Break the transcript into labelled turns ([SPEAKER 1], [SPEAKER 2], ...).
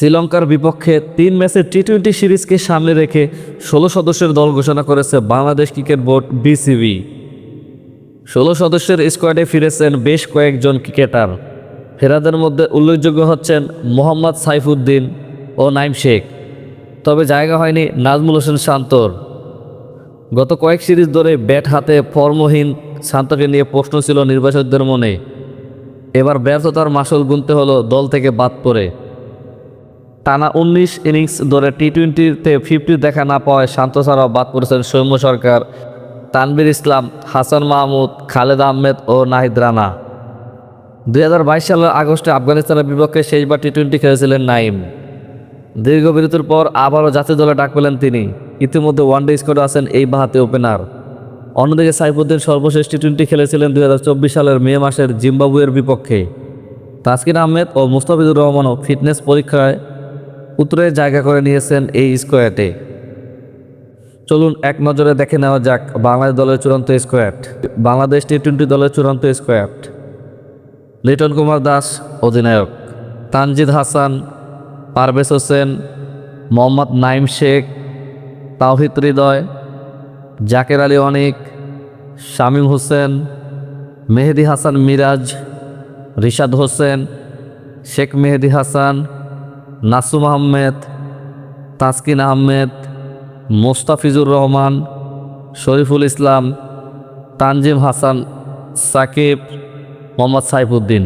[SPEAKER 1] শ্রীলঙ্কার বিপক্ষে 3 ম্যাচের টি-20 সিরিজকে সামনে রেখে 16 সদস্যের দল ঘোষণা করেছে বাংলাদেশ ক্রিকেট বোর্ড বিসিবি। 16 সদস্যের স্কোয়াডে ফিরেছেন বেশ কয়েকজন ক্রিকেটার। ফেরাদের মধ্যে উল্লেখযোগ্য হচ্ছেন মোহাম্মদ সাইফুদ্দিন ও নাইম শেখ। তবে জায়গা হয়নি নাজমুল হোসেন শান্তর। গত কয়েক সিরিজ ধরে ব্যাট হাতে ফর্মহীন শান্তকে নিয়ে প্রশ্ন ছিল নির্বাচকদের মনে। এবার ব্যর্থতার মাসুল গুনতে হলো দল থেকে বাদ পড়ে। টানা 19 ইনিংস ধরে টি-20তে 50 দেখা না পাওয়ায় শান্ত ছাড়াও বাদ পড়েছেন সৌম্য সরকার, তানভীর ইসলাম, হাসান মাহমুদ, খালেদ আহমেদ ও নাহিদ রানা। 2022 সালের আগস্টে আফগানিস্তানের বিপক্ষে শেষবার টি-20 খেলেছিলেন নাইম। দীর্ঘ বিরতির পর আবারও জাতীয় দলে ডাক পেলেন তিনি। ইতিমধ্যে ওয়ানডে স্কোয়াডে আছেন এই বাঁহাতি ওপেনার। অন্যদিকে সাইফুদ্দিন সর্বশেষ টি-20 খেলেছিলেন 2024 সালের মে মাসের জিম্বাবুয়ের বিপক্ষে। তাসকিন আহমেদ ও মুস্তাফিজুর রহমানও ফিটনেস পরীক্ষায় উত্তরে জায়গা করে নিয়েছেন এই স্কোয়াডে। চলুন এক নজরে দেখে নেওয়া যাক বাংলাদেশ দলের চূড়ান্ত স্কোয়াড। বাংলাদেশ টি-20 দলের চূড়ান্ত স্কোয়াড: লিটন কুমার দাস অধিনায়ক, তানজিদ হাসান, পারভেজ হোসেন, মোহাম্মদ নাইম শেখ, তাওহিদ হৃদয়, জাকের আলী অনিক, শামীম হোসেন, মেহেদি হাসান মিরাজ, রিশাদ হোসেন, শেখ মেহেদি হাসান, নাসুম আহমেদ, তাসকিন আহমেদ, মোস্তাফিজুর রহমান, শরীফুল ইসলাম, তানজিম হাসান, সাকিব, মোহাম্মদ সাইফুদ্দিন।